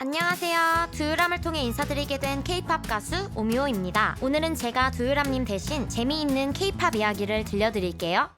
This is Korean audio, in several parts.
안녕하세요. 두유람을 통해 인사드리게 된 K-팝 가수 오미호입니다. 오늘은 제가 두유람님 대신 재미있는 K-팝 이야기를 들려드릴게요.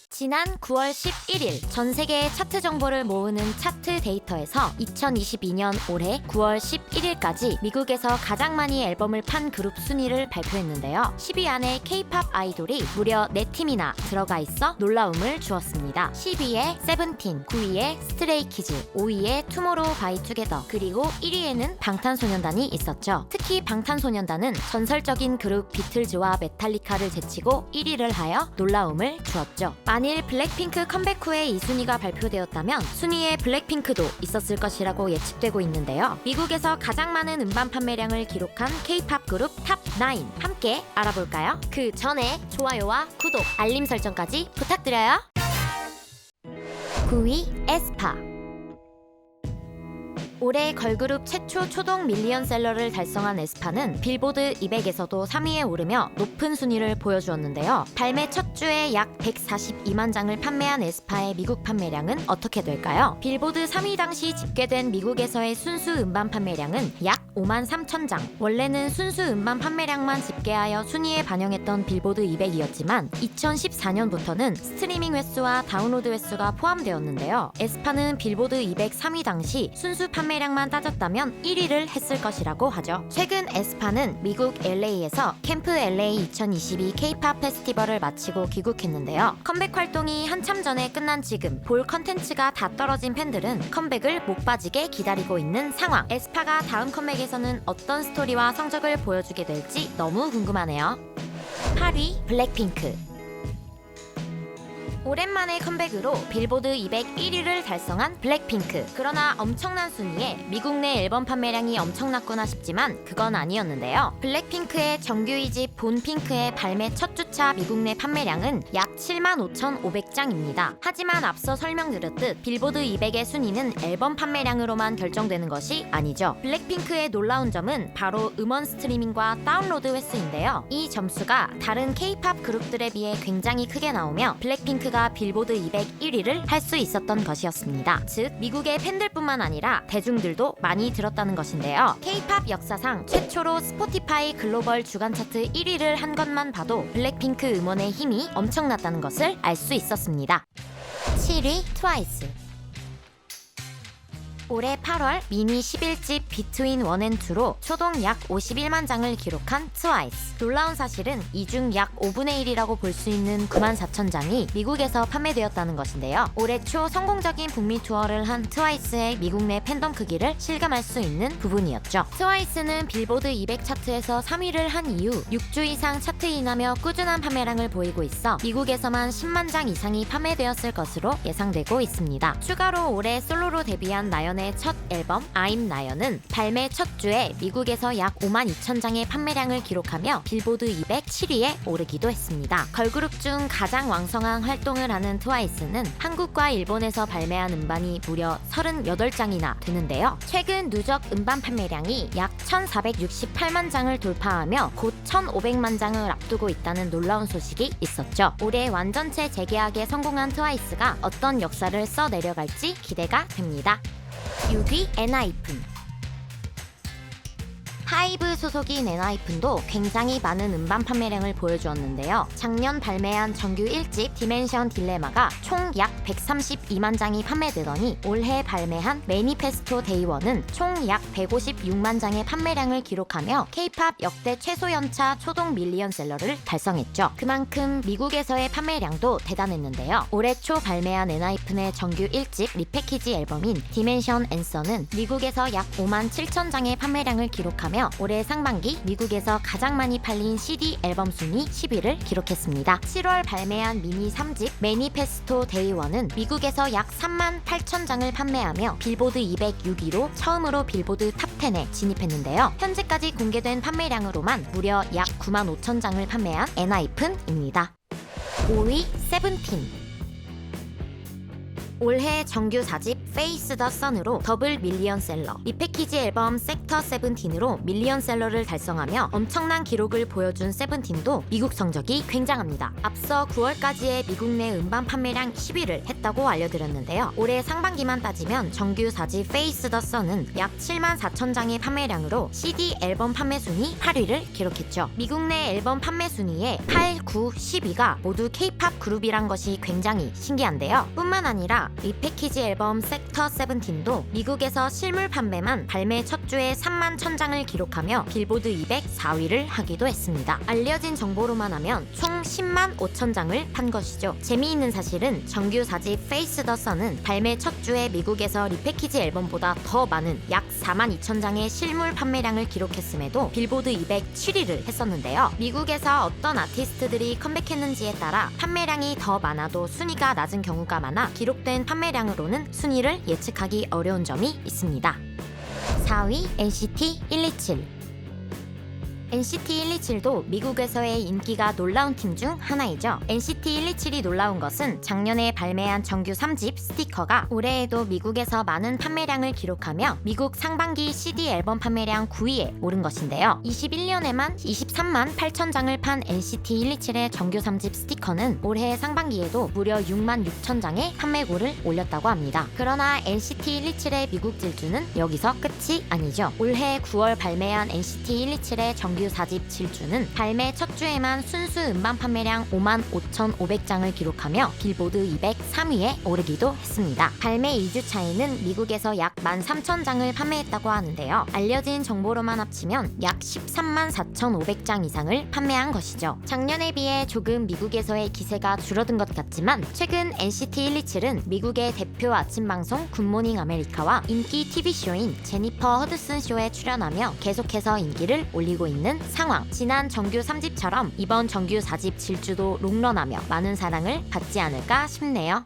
지난 9월 11일 전 세계의 차트 정보를 모으는 차트 데이터에서 2022년 올해 9월 11일까지 미국에서 가장 많이 앨범을 판 그룹 순위를 발표했는데요. 10위 안에 K-팝 아이돌이 무려 4팀이나 들어가 있어 놀라움을 주었습니다. 10위에 세븐틴, 9위에 스트레이키즈, 5위에 투모로우바이투게더, 그리고 1위에는 방탄소년단이 있었죠. 특히 방탄소년단은 전설적인 그룹 비틀즈와 메탈리카를 제치고 1위를 하여 놀라움을 주었죠. 만일 블랙핑크 컴백 후에 이 순위가 발표되었다면 순위에 블랙핑크도 있었을 것이라고 예측되고 있는데요. 미국에서 가장 많은 음반 판매량을 기록한 K-팝 그룹 탑9 함께 알아볼까요? 그 전에 좋아요와 구독, 알림 설정까지 부탁드려요. 9위 에스파. 올해 걸그룹 최초 초동 밀리언셀러를 달성한 에스파는 빌보드 200에서도 3위에 오르며 높은 순위를 보여주었는데요. 발매 첫 주에 약 142만 장을 판매한 에스파의 미국 판매량은 어떻게 될까요? 빌보드 3위 당시 집계된 미국에서의 순수 음반 판매량은 약 5만 3천 장. 원래는 순수 음반 판매량만 집계하여 순위에 반영했던 빌보드 200이었지만 2014년부터는 스트리밍 횟수와 다운로드 횟수가 포함되었는데요. 에스파는 빌보드 200 3위 당시 순수 판매량만 따졌다면 1위를 했을 것이라고 하죠. 최근 에스파는 미국 LA에서 캠프 LA 2022 K-팝 페스티벌을 마치고 귀국했는데요. 컴백 활동이 한참 전에 끝난 지금 볼 컨텐츠가 다 떨어진 팬들은 컴백을 못 빠지게 기다리고 있는 상황. 에스파가 다음 컴백에서는 어떤 스토리와 성적을 보여주게 될지 너무 궁금하네요. 8위 블랙핑크. 오랜만의 컴백으로 빌보드 200 1위를 달성한 블랙핑크. 그러나 엄청난 순위에 미국 내 앨범 판매량이 엄청났구나 싶지만 그건 아니었는데요. 블랙핑크의 정규 2집 본핑크의 발매 첫 주차 미국 내 판매량은 약 75,500장입니다. 하지만 앞서 설명드렸듯 빌보드 200의 순위는 앨범 판매량으로만 결정되는 것이 아니죠. 블랙핑크의 놀라운 점은 바로 음원 스트리밍과 다운로드 횟수인데요. 이 점수가 다른 K-팝 그룹들에 비해 굉장히 크게 나오며 블랙핑크가 빌보드 200 1위를 할 수 있었던 것이었습니다. 즉 미국의 팬들뿐만 아니라 대중들도 많이 들었다는 것인데요. K-팝 역사상 최초로 스포티파이 글로벌 주간 차트 1위를 한 것만 봐도 블랙핑크 음원의 힘이 엄청났다는 것을 알 수 있었습니다. 7위 트와이스. 올해 8월 미니 11집 비트윈 1&2로 초동 약 51만 장을 기록한 트와이스. 놀라운 사실은 이 중 약 5분의 1이라고 볼 수 있는 9만 4천 장이 미국에서 판매되었다는 것인데요. 올해 초 성공적인 북미 투어를 한 트와이스의 미국 내 팬덤 크기를 실감할 수 있는 부분이었죠. 트와이스는 빌보드 200 차트에서 3위를 한 이후 6주 이상 차트인하며 꾸준한 판매량을 보이고 있어 미국에서만 10만 장 이상이 판매되었을 것으로 예상되고 있습니다. 추가로 올해 솔로로 데뷔한 나연 의 첫 앨범 I'm 나연은 발매 첫 주에 미국에서 약 5만 2천 장의 판매량을 기록하며 빌보드 200 7위에 오르기도 했습니다. 걸그룹 중 가장 왕성한 활동을 하는 트와이스는 한국과 일본에서 발매한 음반이 무려 38장이나 되는데요. 최근 누적 음반 판매량이 약 1,468만 장을 돌파하며 곧 1,500만 장을 앞두고 있다는 놀라운 소식이 있었죠. 올해 완전체 재계약에 성공한 트와이스가 어떤 역사를 써내려갈지 기대가 됩니다. 6위 엔하이픈. 하이브 소속인 엔하이픈도 굉장히 많은 음반 판매량을 보여주었는데요. 작년 발매한 정규 1집 디멘션 딜레마가 총 약 132만 장이 판매되더니 올해 발매한 매니페스토 데이원은 총 약 156만 장의 판매량을 기록하며 K-팝 역대 최소 연차 초동 밀리언셀러를 달성했죠. 그만큼 미국에서의 판매량도 대단했는데요. 올해 초 발매한 엔하이픈의 정규 1집 리패키지 앨범인 디멘션 앤서는 미국에서 약 5만 7천 장의 판매량을 기록하며 올해 상반기 미국에서 가장 많이 팔린 CD 앨범 순위 10위를 기록했습니다. 7월 발매한 미니 3집 매니페스토 데이원은 미국에서 약 3만 8천 장을 판매하며 빌보드 200 6위로 처음으로 빌보드 탑10에 진입했는데요. 현재까지 공개된 판매량으로만 무려 약 9만 5천 장을 판매한 엔하이픈입니다. 5위 세븐틴. 올해 정규 4집 Face the Sun으로 더블 밀리언셀러, 리패키지 앨범 섹터 세븐틴으로 밀리언셀러를 달성하며 엄청난 기록을 보여준 세븐틴도 미국 성적이 굉장합니다. 앞서 9월까지의 미국 내 음반 판매량 10위를 했다고 알려드렸는데요. 올해 상반기만 따지면 정규 4집 Face the Sun은 약 7만 4천 장의 판매량으로 CD 앨범 판매 순위 8위를 기록했죠. 미국 내 앨범 판매 순위에 8, 9, 10위가 모두 K-팝 그룹이란 것이 굉장히 신기한데요. 뿐만 아니라 리패키지 앨범 섹터 세븐틴도 미국에서 실물 판매만 발매 첫 주에 3만 1000장을 기록하며 빌보드 200 4위를 하기도 했습니다. 알려진 정보로만 하면 총 10만 5천 장을 판 것이죠. 재미있는 사실은 정규 4집 Face the Sun은 발매 첫 주에 미국에서 리패키지 앨범보다 더 많은 약 4만 2천 장의 실물 판매량을 기록했음에도 빌보드 200 7위를 했었는데요. 미국에서 어떤 아티스트들이 컴백했는지에 따라 판매량이 더 많아도 순위가 낮은 경우가 많아 기록된 판매량으로는 순위를 예측하기 어려운 점이 있습니다. 4위 NCT 127. NCT 127도 미국에서의 인기가 놀라운 팀 중 하나이죠. NCT 127이 놀라운 것은 작년에 발매한 정규 3집 스티커가 올해에도 미국에서 많은 판매량을 기록하며 미국 상반기 CD 앨범 판매량 9위에 오른 것인데요. 21년에만 23만 8천 장을 판 NCT 127의 정규 3집 스티커는 올해 상반기에도 무려 6만 6천 장의 판매고를 올렸다고 합니다. 그러나 NCT 127의 미국 질주는 여기서 끝이 아니죠. 올해 9월 발매한 NCT 127의 정규 4집 질주는 발매 첫 주에만 순수 음반 판매량 5만 5,500장을 기록하며 빌보드 200 3위에 오르기도 했습니다. 발매 2주 차이는 미국에서 약 13,000장을 판매했다고 하는데요. 알려진 정보로만 합치면 약 13만 4,500장 이상을 판매한 것이죠. 작년에 비해 조금 미국에서의 기세가 줄어든 것 같지만 최근 NCT 127은 미국의 대표 아침 방송 굿모닝 아메리카와 인기 TV쇼인 제니퍼 허드슨 쇼에 출연하며 계속해서 인기를 올리고 있는 상황. 지난 정규 3집처럼 이번 정규 4집 질주도 롱런하며 많은 사랑을 받지 않을까 싶네요.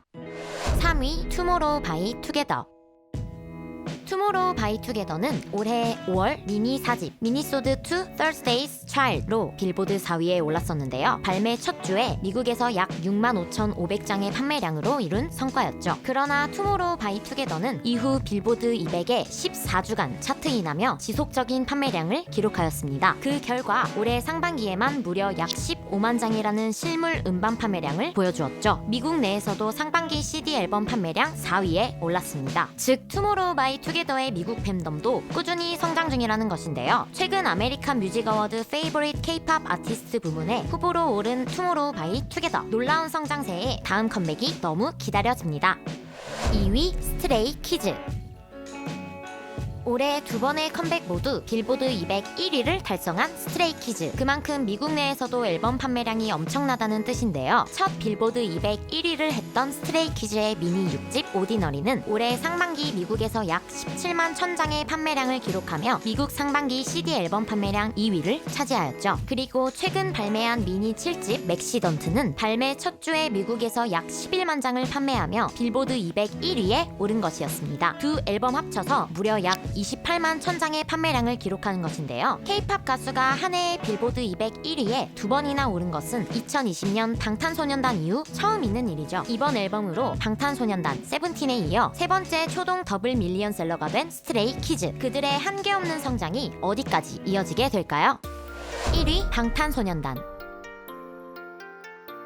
3위 투모로우 바이 투게더. 투모로우 바이 투게더는 올해 5월 미니 4집 미니소드 2 Thursday's Child로 빌보드 4위에 올랐었는데요. 발매 첫 주에 미국에서 약 6만 5,500장의 판매량으로 이룬 성과였죠. 그러나 투모로우 바이 투게더는 이후 빌보드 200에 14주간 차트인하며 지속적인 판매량을 기록하였습니다. 그 결과 올해 상반기에만 무려 약 15만 장이라는 실물 음반 판매량을 보여주었죠. 미국 내에서도 상반기 CD 앨범 판매량 4위에 올랐습니다. 즉 투모로우 바이 투게더의 미국 팬덤도 꾸준히 성장 중이라는 것인데요. 최근 아메리칸 뮤직 어워드 페이보릿 K-팝 아티스트 부문에 후보로 오른 투모로우 바이 투게더. 놀라운 성장세에 다음 컴백이 너무 기다려집니다. 2위 스트레이 키즈. 올해 두 번의 컴백 모두 빌보드 200 1위를 달성한 스트레이키즈. 그만큼 미국 내에서도 앨범 판매량이 엄청나다는 뜻인데요. 첫 빌보드 200 1위를 했던 스트레이키즈의 미니 6집 오디너리는 올해 상반기 미국에서 약 17만 1000장의 판매량을 기록하며 미국 상반기 CD 앨범 판매량 2위를 차지하였죠. 그리고 최근 발매한 미니 7집 맥시던트는 발매 첫 주에 미국에서 약 11만 장을 판매하며 빌보드 200 1위에 오른 것이었습니다. 두 앨범 합쳐서 무려 약 28만 1000장의 판매량을 기록하는 것인데요. K-팝 가수가 한 해에 빌보드 200 1위에 두 번이나 오른 것은 2020년 방탄소년단 이후 처음 있는 일이죠. 이번 앨범으로 방탄소년단 세븐틴에 이어 세 번째 초동 더블 밀리언셀러가 된 스트레이 키즈. 그들의 한계없는 성장이 어디까지 이어지게 될까요? 1위 방탄소년단.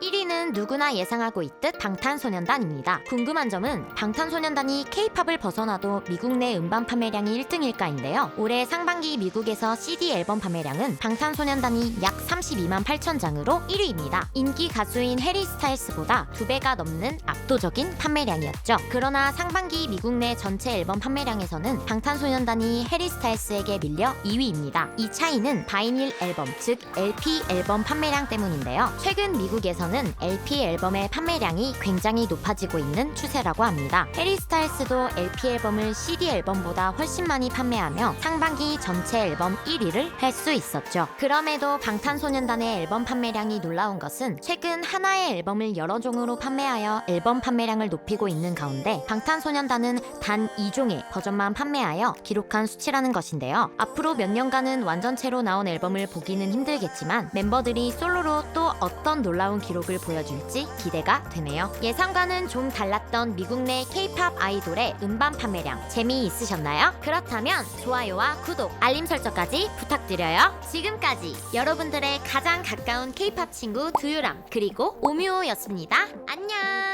1위는 누구나 예상하고 있듯 방탄소년단입니다. 궁금한 점은 방탄소년단이 K-팝을 벗어나도 미국 내 음반 판매량이 1등일까인데요. 올해 상반기 미국에서 CD 앨범 판매량은 방탄소년단이 약 32만 8천 장으로 1위입니다. 인기 가수인 해리 스타일스보다 2배가 넘는 압도적인 판매량이었죠. 그러나 상반기 미국 내 전체 앨범 판매량에서는 방탄소년단이 해리 스타일스에게 밀려 2위입니다. 이 차이는 바이닐 앨범, 즉 LP 앨범 판매량 때문인데요. 최근 미국에서는 LP 앨범의 판매량이 굉장히 높아지고 있는 추세라고 합니다. 해리 스타일스도 LP 앨범을 CD 앨범보다 훨씬 많이 판매하며 상반기 전체 앨범 1위를 할 수 있었죠. 그럼에도 방탄소년단의 앨범 판매량이 놀라운 것은 최근 하나의 앨범을 여러 종으로 판매하여 앨범 판매량을 높이고 있는 가운데 방탄소년단은 단 2종의 버전만 판매하여 기록한 수치라는 것인데요. 앞으로 몇 년간은 완전체로 나온 앨범을 보기는 힘들겠지만 멤버들이 솔로로 또 어떤 놀라운 기록을 보여줄지 보여줄지 기대가 되네요. 예상과는 좀 달랐던 미국 내 K-팝 아이돌의 음반 판매량 재미있으셨나요? 그렇다면 좋아요와 구독, 알림 설정까지 부탁드려요. 지금까지 여러분들의 가장 가까운 K-팝 친구 두유람 그리고 오뮤오였습니다. 안녕.